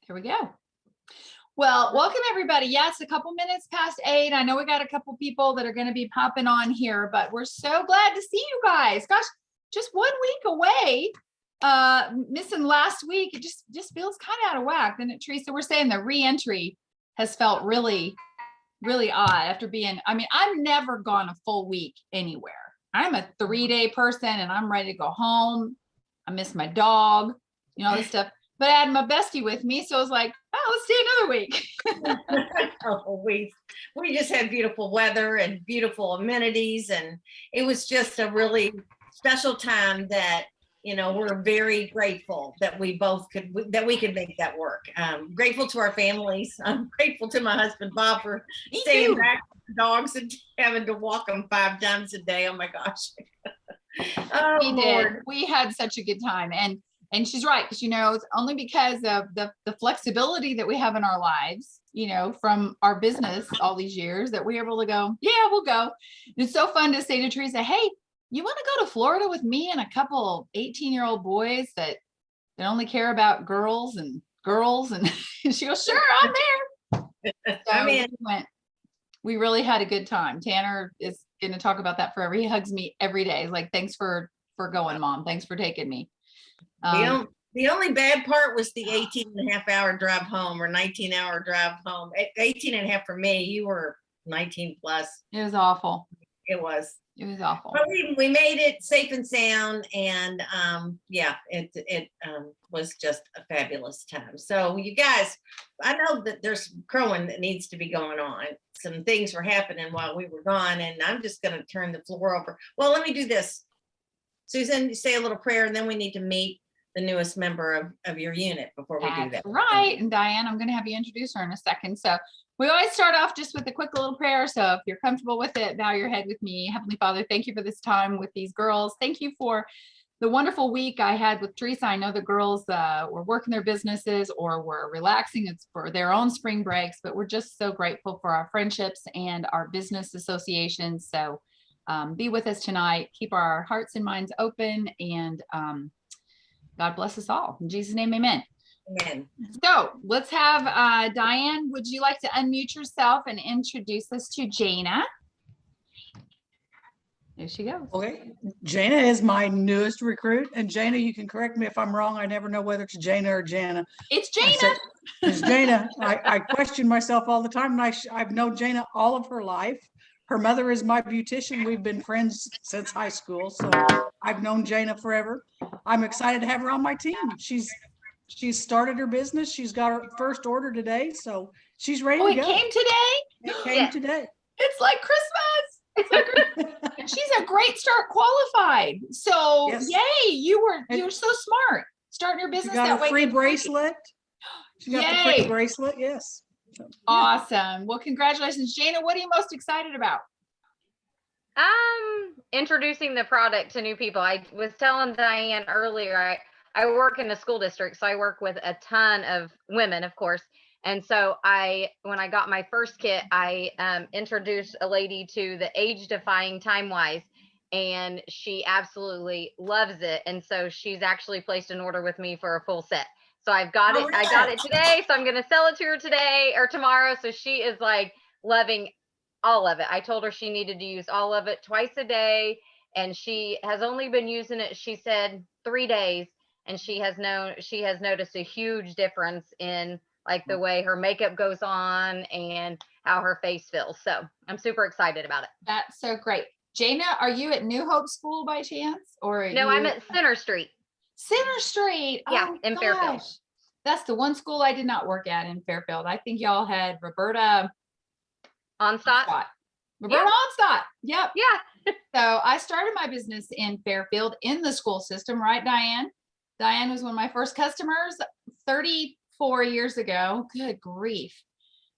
Here we go. Well, welcome everybody. Yes, a couple minutes past 8. I know we got a couple people that are going to be popping on here, but we're so glad to see you guys. Gosh, just 1 week away. Missing last week. It just feels kind of out of whack, doesn't it, Teresa? We're saying the re-entry has felt really, really odd after being, I mean, I've never gone a full week anywhere. I'm a 3-day person and I'm ready to go home. I miss my dog, all this stuff. But I had my bestie with me, so I was like, oh, let's stay another week. Oh, we just had beautiful weather and beautiful amenities, and it was just a really special time that, we're very grateful that we could make that work. Grateful to our families. I'm grateful to my husband, Bob, for staying back with the dogs and having to walk them 5 times a day. Oh my gosh. Oh, we Lord. did. We had such a good time. And she's right, because it's only because of the flexibility that we have in our lives, from our business all these years, that we're able to go, yeah, we'll go. It's so fun to say to Teresa, hey, you want to go to Florida with me and a couple 18-year-old boys that only care about girls? And she goes, sure, I'm there. So we really had a good time. Tanner is going to talk about that forever. He hugs me every day. He's like, thanks for going, Mom. Thanks for taking me. The only bad part was the 18.5-hour drive home, or 19-hour drive home. 18.5 for me. You were 19 plus. It was awful. It was awful. But we made it safe and sound, and it was just a fabulous time. So you guys, I know that there's crowing that needs to be going on. Some things were happening while we were gone, and I'm just going to turn the floor over. Well, let me do this. Susan, say a little prayer, and then we need to meet the newest member of your unit before we do that. Right. And Diane, I'm going to have you introduce her in a second. So we always start off just with a quick little prayer. So if you're comfortable with it, bow your head with me. Heavenly Father, thank you for this time with these girls. Thank you for the wonderful week I had with Teresa. I know the girls were working their businesses or were relaxing. It's for their own spring breaks, but we're just so grateful for our friendships and our business associations. So be with us tonight. Keep our hearts and minds open, and God bless us all. In Jesus' name, amen. Amen. So let's have Diane, would you like to unmute yourself and introduce us to Jana? There she goes. Okay, Jana is my newest recruit, and Jana, you can correct me if I'm wrong. I never know whether it's Jana or Jana. It's Jana. It's Jana. I question myself all the time, and I've known Jana all of her life. Her mother is my beautician. We've been friends since high school, so I've known Jana forever. I'm excited to have her on my team. She's started her business. She's got her first order today, so she's ready to go. It came today? It came today. It's like Christmas. It's like and she's a great start qualified. So yes. Yay, you were so smart starting your business that way. Free bracelet. She got the free bracelet. Yes. So, awesome. Well, congratulations, Jana. What are you most excited about? Introducing the product to new people. I was telling Diane earlier, I work in a school district, so I work with a ton of women, of course. And so when I got my first kit, I introduced a lady to the age defying Time Wise, and she absolutely loves it. And so she's actually placed an order with me for a full set. So I've got it. I got it today. So I'm going to sell it to her today or tomorrow. So she is like loving all of it. I told her she needed to use all of it twice a day. And she has only been using it, she said, 3 days. And she has noticed a huge difference in like the way her makeup goes on and how her face feels. So I'm super excited about it. That's so great. Jana, are you at New Hope School by chance? Or no, I'm at Center Street. Center Street. Yeah, in Fairfield. That's the one school I did not work at in Fairfield. I think y'all had Roberta Onstott. Roberta Onstott. Yep. Yeah. So I started my business in Fairfield in the school system, right, Diane? Diane was one of my first customers 34 years ago. Good grief.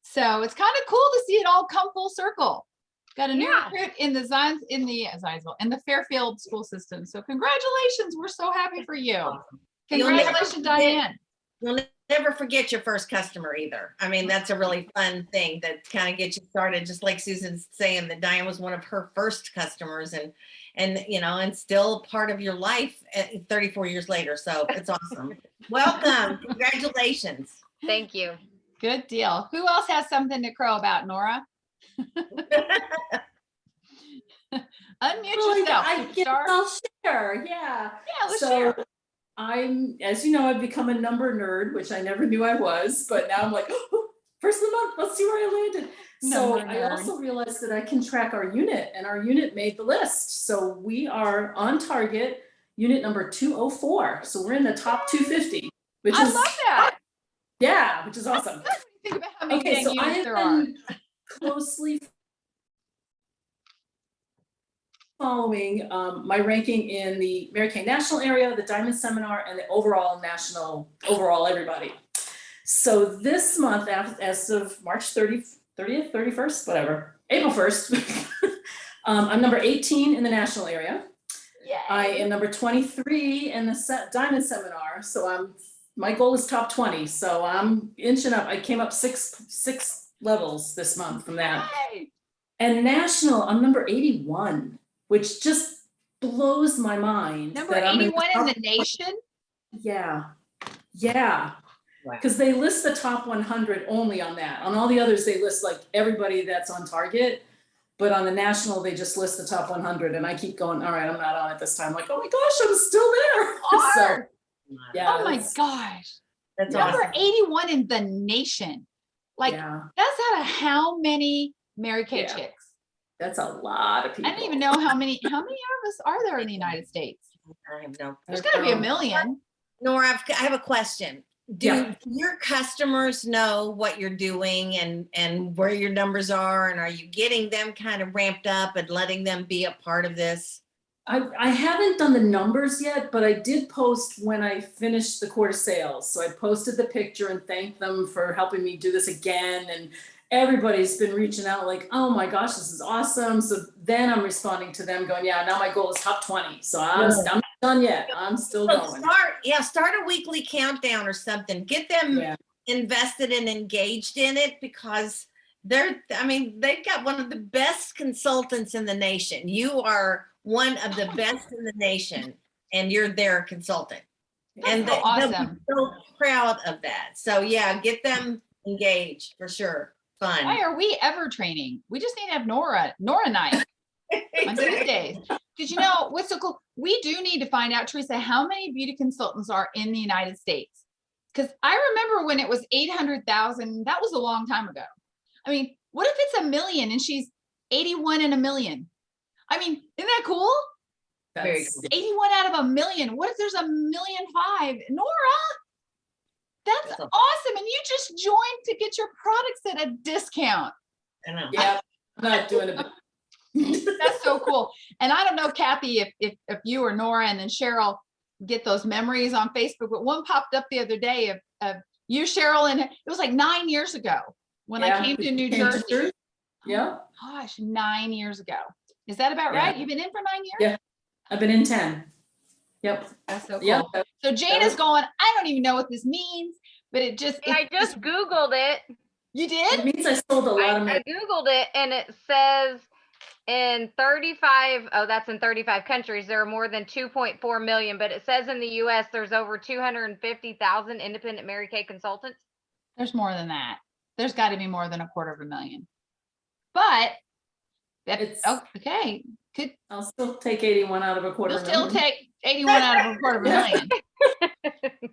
So it's kind of cool to see it all come full circle. Got a new recruit in the Fairfield school system. So congratulations. We're so happy for you. Congratulations, Diane. You'll never forget your first customer either. I mean, that's a really fun thing that kind of gets you started. Just like Susan's saying that Diane was one of her first customers and still part of your life 34 years later. So it's awesome. Welcome. Congratulations. Thank you. Good deal. Who else has something to crow about, Nora? Unmute Well, yourself. I guess superstar. I'll share. Yeah. Yeah, let's So share. as you know, I've become a number nerd, which I never knew I was, but now I'm like, oh, first of the month, let's see where I landed. So Number I nerd. also realized that I can track our unit, and our unit made the list. So we are on target, unit number 204. So we're in the top 250, which I is love that. yeah, which is awesome. Think about how many Okay, dang so I units have there are. been closely following my ranking in the Mary Kay National area, the Diamond Seminar, and the overall national, overall everybody. So this month, as of March 30th, 31st, whatever, April 1st, I'm number 18 in the national area. I am number 23 in the Diamond Seminar. So my goal is top 20. So I'm inching up. I came up six levels this month from that. Yay. And national, I'm number 81, which just blows my mind. Number that I'm 81 in the top- nation? Yeah, yeah. Wow. Because they list the top 100 only on that. On all the others, they list like everybody that's on target. But on the national, they just list the top 100. And I keep going, all right, I'm not on it this time. Like, oh my gosh, I'm still there. So, Are. yeah. Oh my it's- gosh. That's Number awesome. 81 in the nation. Like, yeah, that's out of how many Mary Kay Yeah. chicks? that's a lot of people. I don't even know how many of us are there in the United States? I have no. There's gotta be a million. Nora, I have a question. Do Yeah. your customers know what you're doing and where your numbers are? And are you getting them kind of ramped up and letting them be a part of this? I haven't done the numbers yet, but I did post when I finished the quarter sales. So I posted the picture and thanked them for helping me do this again. And everybody's been reaching out like, oh my gosh, this is awesome. So then I'm responding to them going, yeah, now my goal is top 20. So I'm not done yet. I'm still So going. start a weekly countdown or something. Get them Yeah, invested and engaged in it because they've got one of the best consultants in the nation. You are one of the best in the nation and you're their consultant. And That's so they'll be awesome. so proud of that. So yeah, get them engaged for sure. Why Fun. are we ever training? We just need to have Nora night on Tuesdays. Did you know what's so cool? We do need to find out, Teresa, how many beauty consultants are in the United States. Because I remember when it was 800,000, that was a long time ago. I mean, what if it's 1 million and she's 81 in a million? I mean, isn't that cool? Very that's, cool. 81 out of 1 million. What if there's 1.5 million? Nora, that's That's a- awesome. And you just joined to get your products at a discount. I know. yeah, I'm not doing it. That's so cool. And I don't know, Kathy, if you or Nora and then Cheryl get those memories on Facebook, but one popped up the other day of you, Cheryl, and it was like 9 years ago when I Yeah, came to New came to Jersey. Jersey. Yeah, Gosh, 9 years ago. Is that about Yeah. right? You've been in for 9 years? Yeah. I've been in 10. Yep. That's so cool. Yep. So Jana's was- going, I don't even know what this means, but it just, And I just Googled it. you did? It means I sold a lot of I my, Googled it and it says in 35, oh, that's in 35 countries, there are more than 2.4 million, but it says in the US, there's over 250,000 independent Mary Kay consultants. There's more than that. There's got to be more than 250,000. But that's It's- okay. I'll still take 81 out of a quarter You'll still million. take 81 out of 250,000.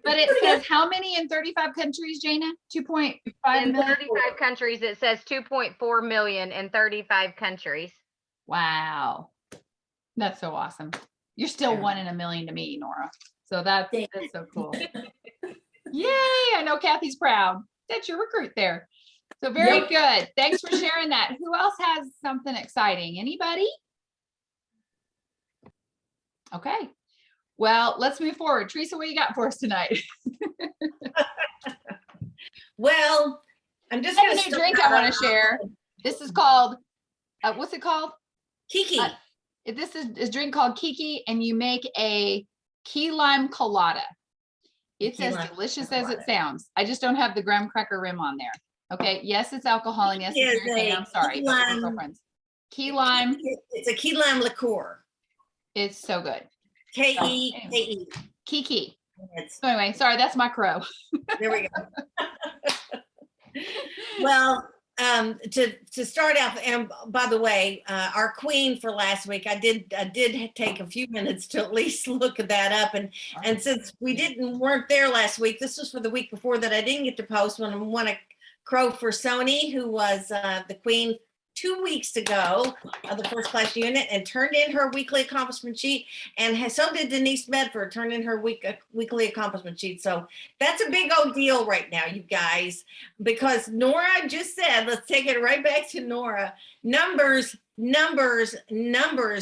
But it says how many in 35 countries, Jana? 2.5 In million. 35 countries, it says 2.4 million in 35 countries. Wow. That's so awesome. You're still Yeah. 1 in a million to me, Nora. So that's so cool. Yay. I know Kathy's proud. That's your recruit there. So very Yep. good. Thanks for sharing that. Who else has something exciting? Anybody? Okay. Well, let's move forward. Teresa, what you got for us tonight? Well, I'm just I have gonna a new start drink I want out- to share. This is called, what's it called? Kiki. This is a drink called Kiki, and you make a key lime colada. It's Key as lime delicious as it colada. sounds. I just don't have the graham cracker rim on there. Okay, yes, it's alcohol, and yes, Kiki it's is Mary Kay, a I'm sorry, key but we're lime- girlfriends. Key lime It's a key lime liqueur. is so good. K-E-K-E. Kiki. It's, So anyway, sorry, that's my crow. there we go. Well, to start off, and by the way, our queen for last week, I did take a few minutes to at least look that up, and since we weren't there last week, this was for the week before that I didn't get to post when I won a crow for Sony, who was the queen 2 weeks ago of the first class unit, and turned in her weekly accomplishment sheet, and so did Denise Medford, turned in her weekly accomplishment sheet. So that's a big old deal right now, you guys, because Nora just said, let's take it right back to Nora, numbers,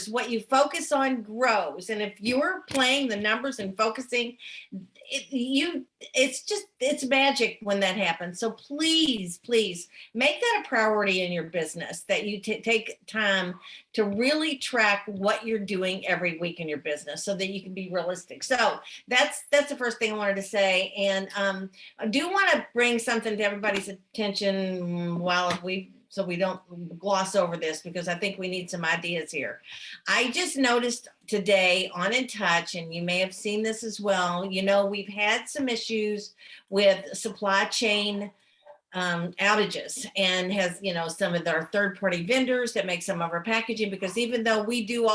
what you focus on grows. And if you're playing the numbers and focusing, it's magic when that happens. So please make that a priority in your business, that you take time to really track what you're doing every week in your business so that you can be realistic. So that's the first thing I wanted to say. And I do want to bring something to everybody's attention so we don't gloss over this, because I think we need some ideas here. I just noticed today on In Touch, and you may have seen this as well, we've had some issues with supply chain outages, and has, some of our third-party vendors that make some of our packaging, because even though we do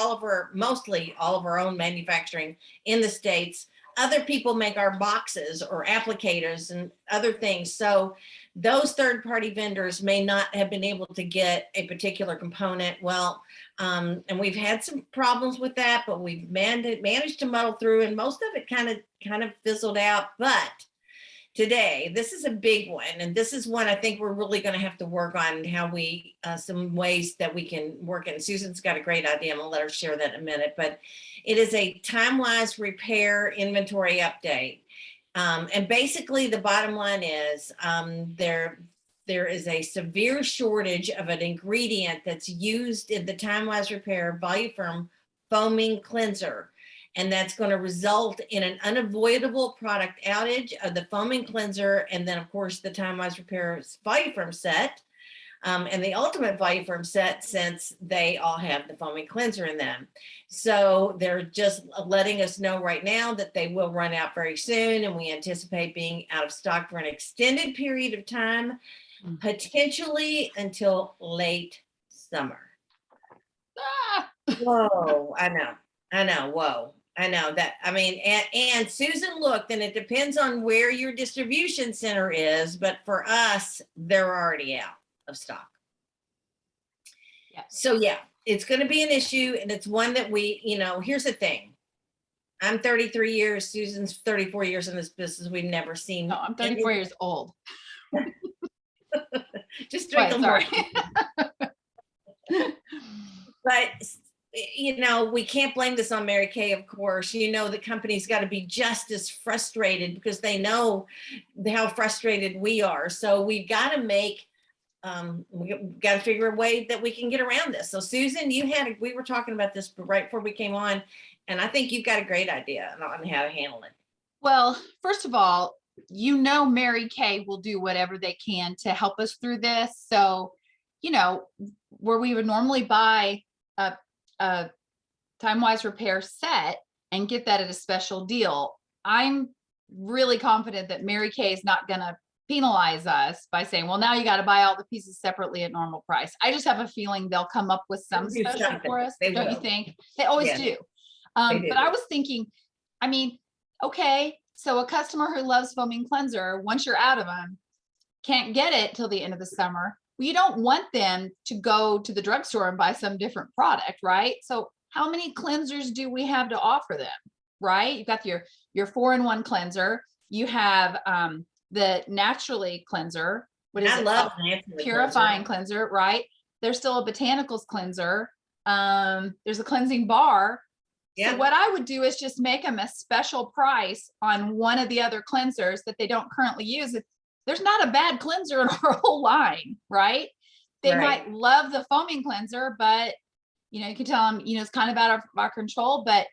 mostly all of our own manufacturing in the States, other people make our boxes or applicators and other things. So those third-party vendors may not have been able to get a particular component. Well, and we've had some problems with that, but we've managed to muddle through, and most of it kind of fizzled out. But today, this is a big one, and this is one I think we're really going to have to work on, how we some ways that we can work in. Susan's got a great idea. I'm gonna let her share that in a minute, but it is a time-wise repair inventory update. And basically the bottom line is there is a severe shortage of an ingredient that's used in the time-wise repair Voluform foaming cleanser. And that's going to result in an unavoidable product outage of the foaming cleanser. And then of course the time-wise repair Voluform set. And the ultimate Voluform set, since they all have the foaming cleanser in them. So they're just letting us know right now that they will run out very soon, and we anticipate being out of stock for an extended period of time, potentially until late summer. Whoa, I know, whoa. I know that. I mean, and Susan looked, and it depends on where your distribution center is, but for us, they're already out of stock. Yeah. So yeah, it's going to be an issue, and it's one that we, here's the thing. I'm 33 years, Susan's 34 years in this business. We've never seen. No, I'm 34 years old. Just drink a Sorry. But we can't blame this on Mary Kay, of course. The company's got to be just as frustrated, because they know how frustrated we are. So we've got to figure a way that we can get around this. So Susan, we were talking about this right before we came on, and I think you've got a great idea on how to handle it. Well, first of all, Mary Kay will do whatever they can to help us through this. So, where we would normally buy a time-wise repair set and get that at a special deal, I'm really confident that Mary Kay is not going to penalize us by saying, well, now you got to buy all the pieces separately at normal price. I just have a feeling they'll come up with some special for us. Don't you think? They always do. But I was thinking, okay, so a customer who loves foaming cleanser, once you're out of them, can't get it till the end of the summer. Well, you don't want them to go to the drugstore and buy some different product, right? So how many cleansers do we have to offer them, right? You've got your 4-in-1 cleanser. You have the naturally cleanser. What is it? I love purifying cleanser, right? There's still a botanicals cleanser. There's a cleansing bar. Yeah. So what I would do is just make them a special price on one of the other cleansers that they don't currently use. There's not a bad cleanser in our whole line, right? They might love the foaming cleanser, but you can tell them, it's kind of out of our control, but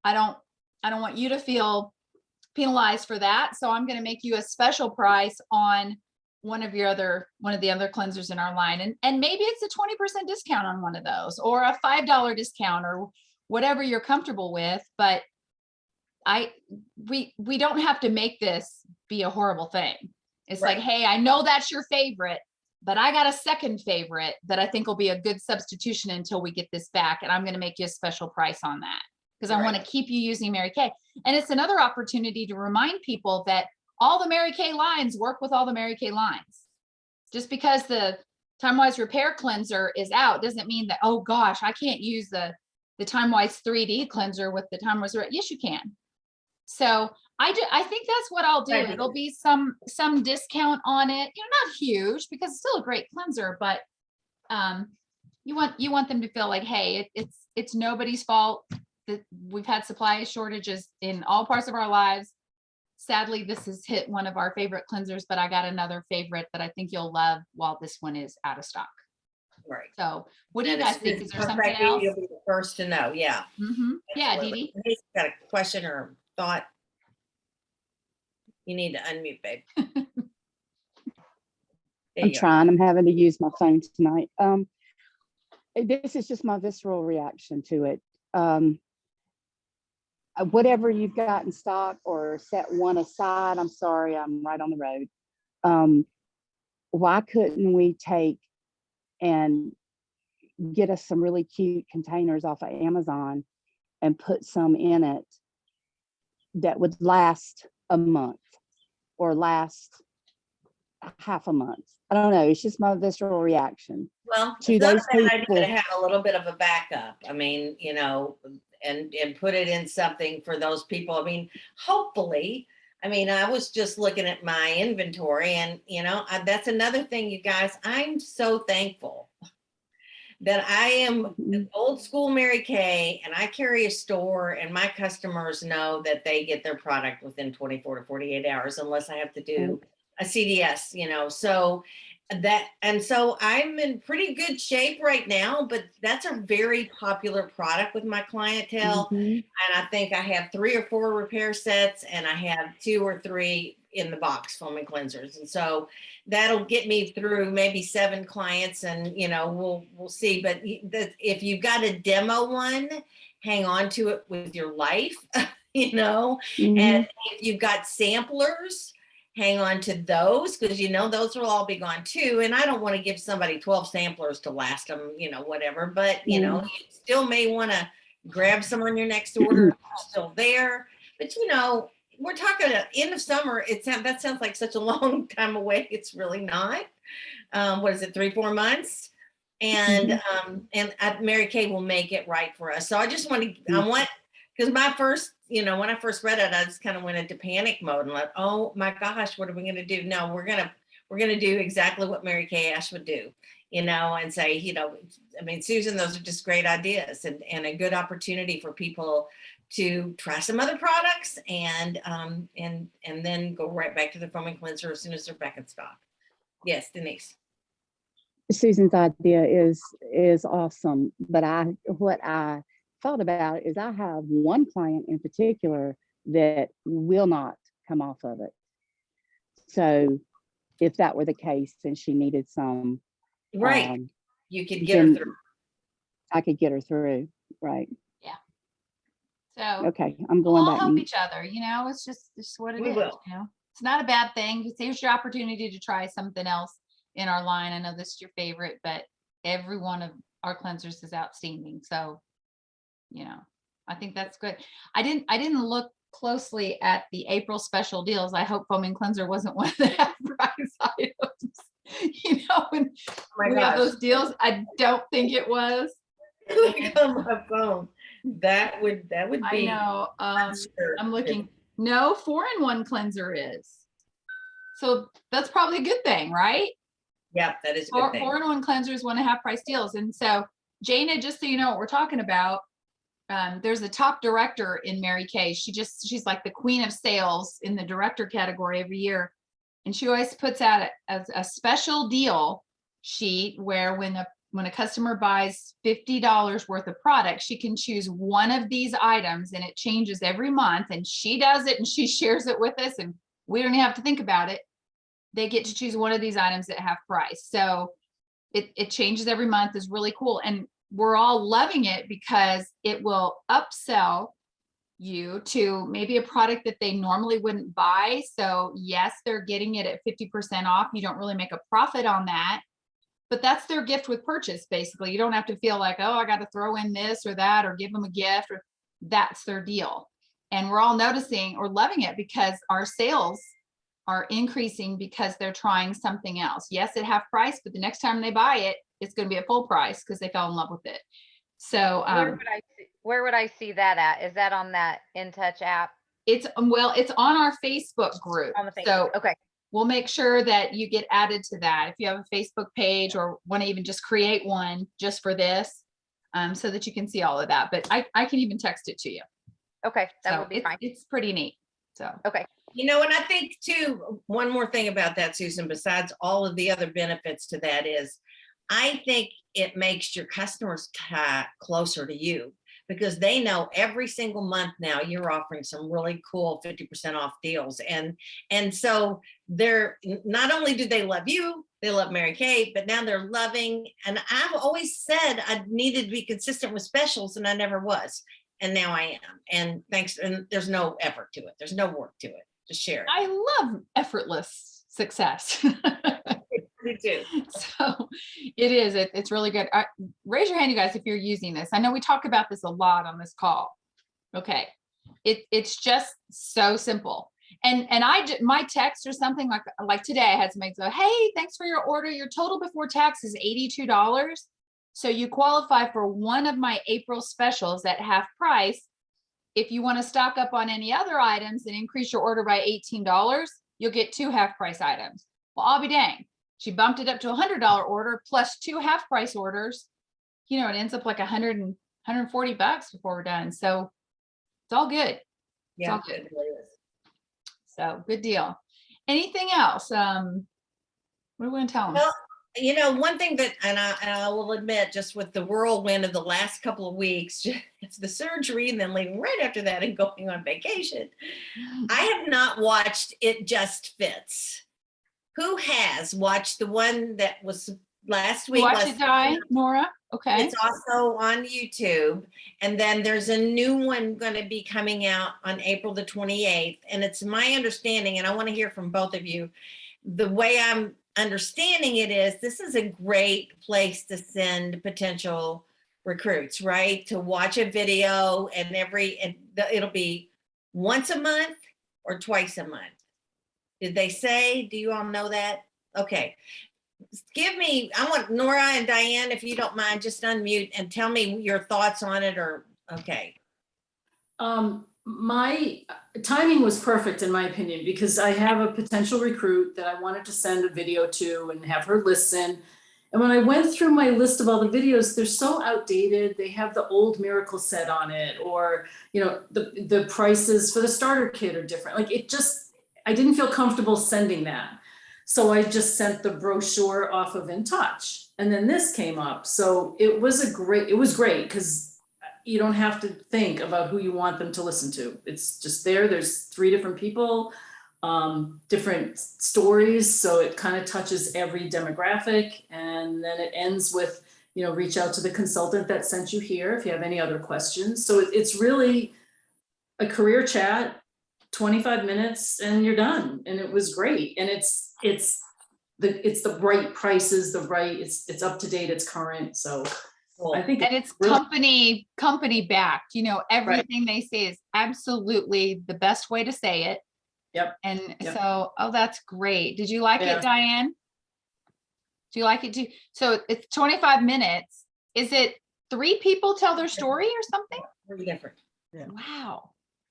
I don't want you to feel penalized for that. So I'm going to make you a special price on one of the other cleansers in our line. And maybe it's a 20% discount on one of those, or a $5 discount, or whatever you're comfortable with. But we don't have to make this be a horrible thing. It's Right. like, hey, I know that's your favorite, but I got a second favorite that I think will be a good substitution until we get this back. And I'm going to make you a special price on that because I want to Right. keep you using Mary Kay. And it's another opportunity to remind people that all the Mary Kay lines work with all the Mary Kay lines. Just because the Time-Wise Repair Cleanser is out doesn't mean that, oh gosh, I can't use the Time-Wise 3D cleanser with the Time-Wise. Yes, you can. So I think that's what I'll do. Right. It'll be some discount on it, not huge because it's still a great cleanser, but you want them to feel like, hey, it's nobody's fault that we've had supply shortages in all parts of our lives. Sadly, this has hit one of our favorite cleansers, but I got another favorite that I think you'll love while this one is out of stock. Right. So what do you And guys as think? soon Is as there it's something perfected, else? you'll be the first to know. Yeah. Yeah, Dee Absolutely. Dee. Denise got a question or thought. You need to unmute, babe. There I'm you go. trying. I'm having to use my phone tonight. This is just my visceral reaction to it. Whatever you've got in stock or set one aside, I'm sorry, I'm right on the road. Why couldn't we take and get us some really cute containers off of Amazon and put some in it that would last a month or last half a month? I don't know. It's just my visceral reaction. Well, To it's not those a bad idea people. to have a little bit of a backup. I mean, and put it in something for those people. I mean, hopefully, I was just looking at my inventory and, that's another thing, you guys, I'm so thankful that I am old school Mary Kay and I carry a store and my customers know that they get their product within 24 to 48 hours unless I have to do a CDS, so so I'm in pretty good shape right now, but that's a very popular product with my clientele. And I think I have 3 or 4 repair sets and I have 2 or 3 in the box foaming cleansers. And so that'll get me through maybe 7 clients and, we'll see. But if you've got a demo one, hang on to it with your life, and if you've got samplers, hang on to those because those will all be gone too. And I don't want to give somebody 12 samplers to last them, whatever, but you still may want to grab some on your next order if they're still there. But we're talking end of summer. That sounds like such a long time away. It's really not. What is it, 3-4 months? And Mary Kay will make it right for us. So I just because my first, when I first read it, I just kind of went into panic mode and like, oh my gosh, what are we going to do? No, we're going to do exactly what Mary Kay Ash would do, and say, Susan, those are just great ideas and a good opportunity for people to try some other products and then go right back to the foaming cleanser as soon as they're back in stock. Yes, Denise. Susan's idea is awesome, but what I thought about is I have one client in particular that will not come off of it. So if that were the case and she needed some, right, you could get her through. I could get her through, right? Yeah. So okay, I'm we'll going all back. help each other, it's just what it is. Will. It's not a bad thing. Here's your opportunity to try something else in our line. I know this is your favorite, but every one of our cleansers is outstanding. So, I think that's good. I didn't look closely at the April special deals. I hope foaming cleanser wasn't one of the half price items. When we have those deals, I don't think it was. Look on my phone. That would be. I know. Sure. I'm looking. No, 4-in-1 cleanser is. So that's probably a good thing, right? Yep, that is a good thing. 4-in-1 cleansers, 1.5 price deals. And so, Jana, just so you know what we're talking about, there's a top director in Mary Kay. She's like the queen of sales in the director category every year. And she always puts out a special deal sheet where when a customer buys $50 worth of product, she can choose one of these items and it changes every month. And she does it and she shares it with us and we don't even have to think about it. They get to choose one of these items at half price. So it changes every month, is really cool. And we're all loving it because it will upsell you to maybe a product that they normally wouldn't buy. So yes, they're getting it at 50% off. You don't really make a profit on that, but that's their gift with purchase. Basically, you don't have to feel like, oh, I got to throw in this or that or give them a gift, or that's their deal. And we're all noticing or loving it because our sales are increasing because they're trying something else. Yes, at half price, but the next time they buy it, it's going to be at full price because they fell in love with it. So where would I see that at? Is that on that InTouch app? it's it's on our Facebook group. On the Facebook. So Okay. we'll make sure that you get added to that. If you have a Facebook page or want to even just create one just for this, so that you can see all of that. But I can even text it to you. Okay, that So would be fine. it's pretty neat. So Okay. You know, and I think too, one more thing about that, Susan, besides all of the other benefits to that is, I think it makes your customers closer to you because they know every single month now you're offering some really cool 50% off deals. And so they're, not only do they love you, they love Mary Kay, but now they're loving, and I've always said I needed to be consistent with specials and I never was. And now I am. And thanks, and there's no effort to it. There's no work to it. Just share it. I love effortless success. Me too. So it is, it's really good. Raise your hand, you guys, if you're using this. I know we talk about this a lot on this call. Okay. It's just so simple. And my text or something like today, I had somebody go, hey, thanks for your order. Your total before tax is $82. So you qualify for one of my April specials at half price. If you want to stock up on any other items and increase your order by $18, you'll get 2 half price items. Well, I'll be dang. She bumped it up to $100 order plus 2 half price orders. You know, it ends up like $140 before we're done. So it's all good. Yeah, all good. it really is. So good deal. Anything else? What are we going to tell them? Well, you know, one thing that, and I will admit, just with the whirlwind of the last couple of weeks, it's the surgery and then leaving right after that and going on vacation. I have not watched It Just Fits. Who has watched the one that was last week? Watch it die, Nora. Okay. It's also on YouTube. And then there's a new one going to be coming out on April the 28th. And it's my understanding, and I want to hear from both of you, the way I'm understanding it is this is a great place to send potential recruits, right? To watch a video and it'll be once a month or twice a month. Did they say? Do you all know that? Okay. I want Nora and Diane, if you don't mind, just unmute and tell me your thoughts on it, or okay. My timing was perfect in my opinion, because I have a potential recruit that I wanted to send a video to and have her listen. And when I went through my list of all the videos, they're so outdated. They have the old Miracle set on it, or, you know, the prices for the starter kit are different. Like I didn't feel comfortable sending that. So I just sent the brochure off of InTouch, and then this came up. So it was great because you don't have to think about who you want them to listen to. It's just there. There's 3 different people, different stories. So it kind of touches every demographic. And then it ends with, you know, reach out to the consultant that sent you here if you have any other questions. So it's really a career chat, 25 minutes and you're done. And it was great. And it's the right prices, it's up to date, it's current. So I think, and it's really company backed, you know, everything they say is absolutely the best way to say it. Yep. And Yep. So, oh, that's great. Did you like Yeah. it, Diane? Do you like it too? So it's 25 minutes. Is it 3 people tell their story or something? Really different. Yeah. Wow.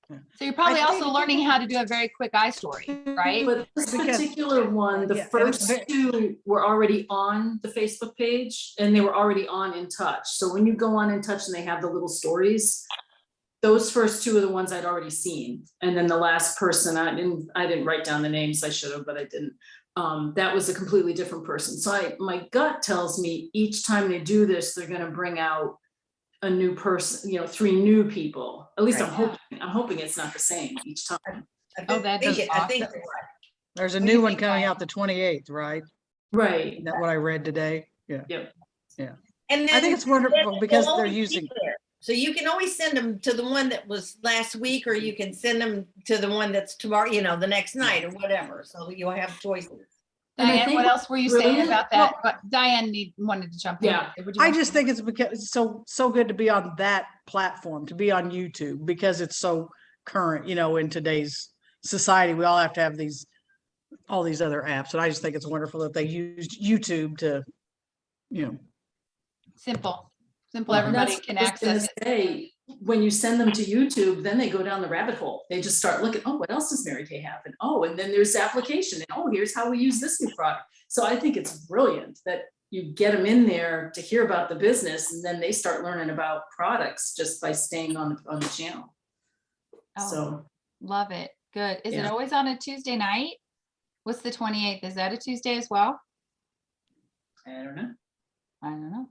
Yeah. So you're probably I also think- learning how to do a very quick eye story, right? But this Because- particular one, the Yeah, and first it's 2 were already on the Facebook page and they were already on InTouch. So when you go on InTouch and they have the little stories, those first 2 are the ones I'd already seen. And then the last person, I didn't write down the names. I should have, but I didn't. That was a completely different person. So my gut tells me each time they do this, they're gonna bring out a new person, you know, 3 new people. At least Right. I'm hoping it's not the same each time. Oh, that I think is I think awesome. you're right. There's a What do you new one think, coming Diane? out the 28th, right? Right. Isn't that what I read today? Yeah. Yep. And I think then it's wonderful it'll because they're always be using, there. So you can always send them to the one that was last week, or you can send them to the one that's tomorrow, you know, the next night or whatever. So you'll have choices. And I Diane, think what else were you saying brilliant- about that? But Diane wanted to jump in. Yeah. Would you I want just to- think it's because it's so good to be on that platform, to be on YouTube, because it's so current, you know, in today's society. We all have to have all these other apps. And I just think it's wonderful that they used YouTube to, you know. Simple, And everybody that's can what I was gonna access it. say, when you send them to YouTube, then they go down the rabbit hole. They just start looking, oh, what else does Mary Kay have? And oh, and then there's the application, and oh, here's how we use this new product. So I think it's brilliant that you get them in there to hear about the business, and then they start learning about products just by staying on the channel. Oh, So love it. Good. Is it Yeah. always on a Tuesday night? What's the 28th? Is that a Tuesday as well? I don't know. I don't know.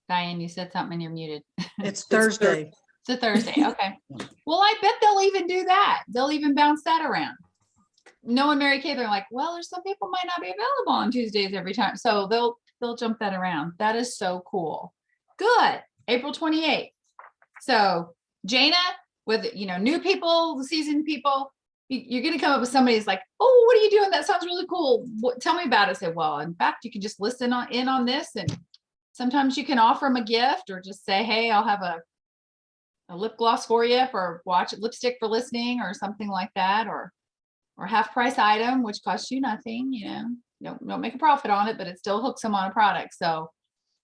Diane, you said something and you're muted. It's Thursday. It's a Thursday. Okay. Well, I bet they'll even do that. They'll even bounce that around. Knowing Mary Kay, they're like, well, there's some people might not be available on Tuesdays every time. So they'll jump that around. That is so cool. Good. April 28th. So Jana, with, you know, new people, seasoned people, you're going to come up with somebody who's like, oh, what are you doing? That sounds really cool. Tell me about it. Say, well, in fact, you can just listen in on this. And sometimes you can offer them a gift, or just say, hey, I'll have a lip gloss for you for lipstick for listening, or something like that, or half price item, which costs you nothing, you know, don't make a profit on it, but it still hooks them on a product. So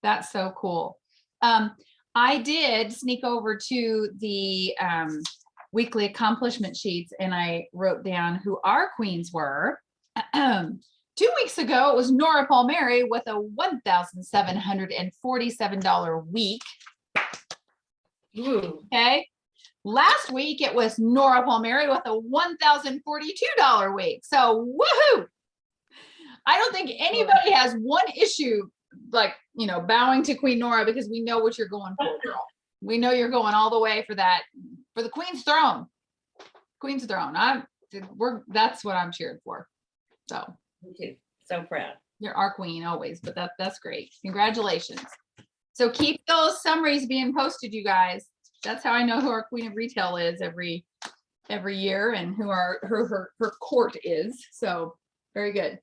that's so cool. I did sneak over to the weekly accomplishment sheets, and I wrote down who our queens were. 2 weeks ago, it was Nora Palmieri with a $1,747 week. Ooh. Okay. Last week, it was Nora Palmieri with a $1,042 week. So woohoo! I don't think anybody has one issue, like, you know, bowing to Queen Nora, because we know what you're going for, girl. We know you're going all the way for that, for the Queen's throne. Queen's throne. That's what I'm cheering for. So Me too. So proud. you're our queen always, but that's great. Congratulations. So keep those summaries being posted, you guys. That's how I know who our queen of retail is every year, and who her court is. So very good.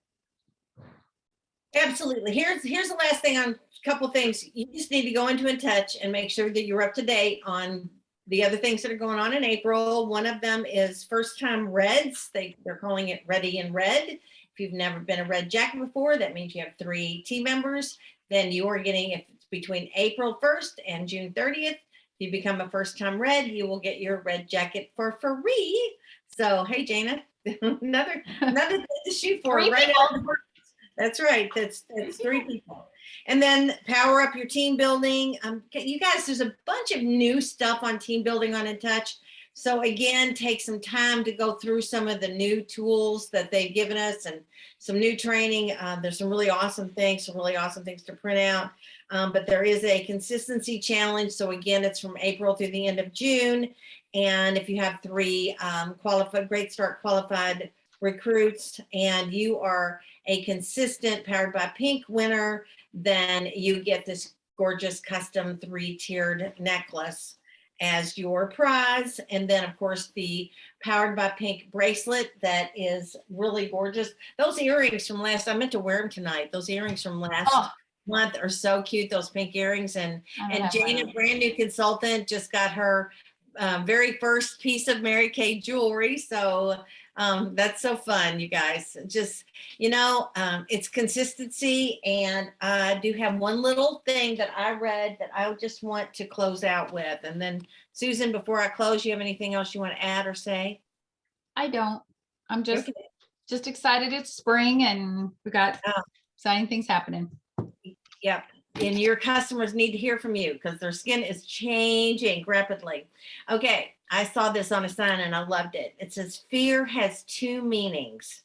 Absolutely. Here's the last thing on a couple things. You just need to go into In Touch and make sure that you're up to date on the other things that are going on in April. One of them is first time reds. They're calling it Ready in Red. If you've never been a red jacket before, that means you have 3 team members. Then you are getting, if it's between April 1st and June 30th, if you become a first time red, you will get your red jacket for free. So, hey, Jana, another thing to shoot for. Three Right people. out of the box. That's right. That's 3 people. And then power up your team building. You guys, there's a bunch of new stuff on team building on In Touch. So again, take some time to go through some of the new tools that they've given us, and some new training. There's some really awesome things to print out. But there is a consistency challenge. So again, it's from April through the end of June. And if you have 3 Great Start qualified recruits, and you are a consistent Powered by Pink winner, then you get this gorgeous custom 3-tiered necklace as your prize. And then of course the Powered by Pink bracelet that is really gorgeous. Those earrings from last, I meant to wear them tonight. Those earrings from last month are so cute, those pink earrings. And Jane, a brand new consultant, just got her very first piece of Mary Kay jewelry. So that's so fun, you guys. Just, it's consistency. And I do have one little thing that I read that I just want to close out with. And then Susan, before I close, you have anything else you want to add or say? I don't. I'm just excited it's spring, and we got exciting things happening. Yep. And your customers need to hear from you, because their skin is changing rapidly. Okay. I saw this on a sign and I loved it. It says, fear has 2 meanings: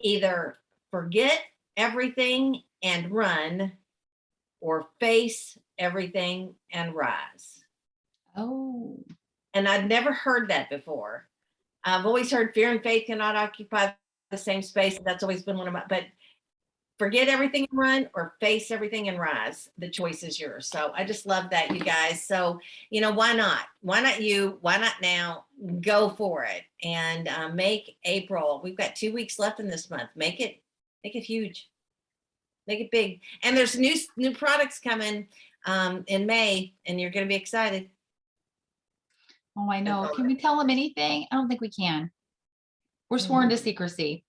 either forget everything and run, or face everything and rise. Oh. And I'd never heard that before. I've always heard fear and faith cannot occupy the same space. That's always been one of my, but forget everything and run or face everything and rise. The choice is yours. So I just love that, you guys. So, why not? Why not you? Why not now? Go for it and make April. We've got 2 weeks left in this month. Make it huge. Make it big. And there's new products coming in May, and you're going to be excited. Oh, I know. Can we tell them anything? I don't think we can. We're sworn to secrecy.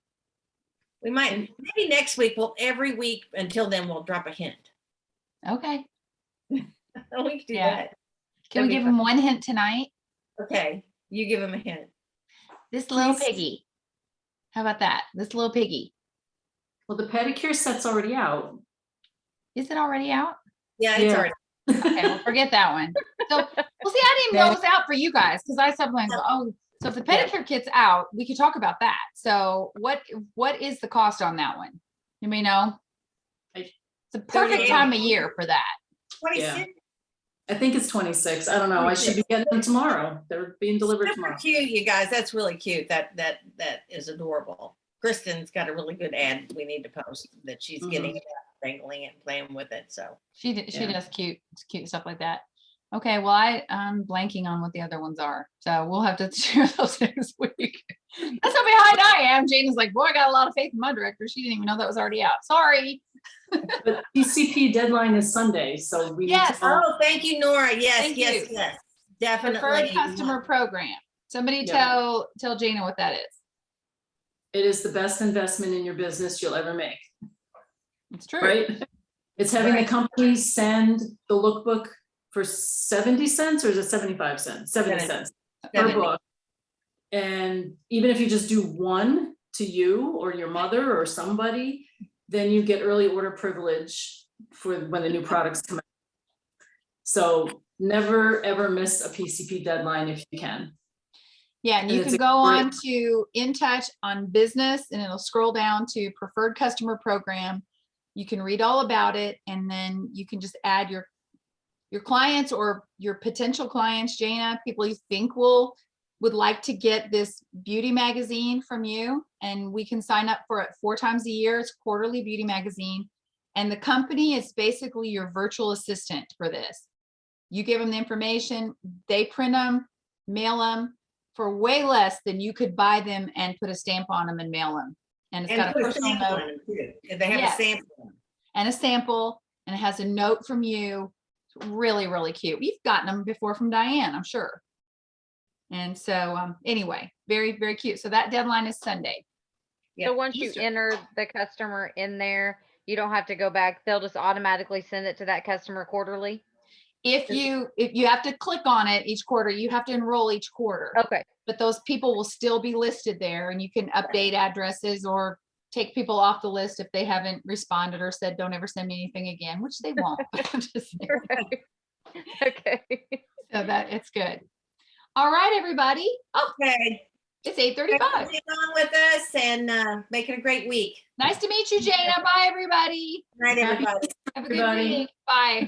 We might, maybe next week, every week until then, we'll drop a hint. Okay. We can do Yeah. that. Can That'd we be give fun. them one hint tonight? Okay, you give them a hint. This little Please. piggy. How about that? This little piggy. Well, the pedicure set's already out. Is it already out? Yeah, it's Yeah. already. Okay, well, forget that one. So, well, see, I didn't even know it was out for you guys because I sometimes go, oh, so if the pedicure kit's out, we could talk about that. So what is the cost on that one? You may know. It's a perfect 38. time of year for that. 26. I think it's 26. I don't know. I should be getting them tomorrow. They're being delivered Super tomorrow. cute, you guys. That's really cute. That is adorable. Kristen's got a really good ad we need to post that she's getting it out, dangling it, playing with it. So She Yeah. does cute stuff like that. Okay, well, I'm blanking on what the other ones are. So we'll have to share those next week. That's how behind I am. Jane is like, boy, I got a lot of faith in my director. She didn't even know that was already out. Sorry. But PCP deadline is Sunday, so we need Yes. to all- oh, thank you, Nora. Yes, Thank yes, you. yes. Preferred Definitely. customer program. Somebody Yeah. tell Jana what that is. it is the best investment in your business you'll ever make, It's true. right? It's having Right. the company send the lookbook for 70 cents, or is it 75 cents? 70 cents per 70. book. And even if you just do one to you or your mother or somebody, then you get early order privilege for when the new products come out. So never, ever miss a PCP deadline if you can. Yeah, and And you it's can a go great- on to In Touch on business and it'll scroll down to preferred customer program. You can read all about it and then you can just add your clients or your potential clients, Jana, people you think would like to get this beauty magazine from you, and we can sign up for it 4 times a year. It's a quarterly beauty magazine. And the company is basically your virtual assistant for this. You give them the information, they print them, mail them for way less than you could buy them and put a stamp on them and mail them. And it's And got a put a personal sample note in them too. If they have Yes. a sample. and a sample, and it has a note from you. It's really, really cute. We've gotten them before from Diane, I'm sure. And so anyway, very, very cute. So that deadline is Sunday. Yeah. So once you Easter. enter the customer in there, you don't have to go back. They'll just automatically send it to that customer quarterly. If you have to click on it each quarter, you have to enroll each quarter. Okay. But those people will still be listed there and you can update addresses or take people off the list if they haven't responded or said, don't ever send me anything again, which they won't. I'm just saying. Right. Okay. So that it's good. All right, everybody. Oh, Okay. it's Thanks for 8:35. being on with us and make it a great week. Nice to meet you, Jana. Bye, everybody. Good night, Happy everybody. Have a good Everybody. week. Bye.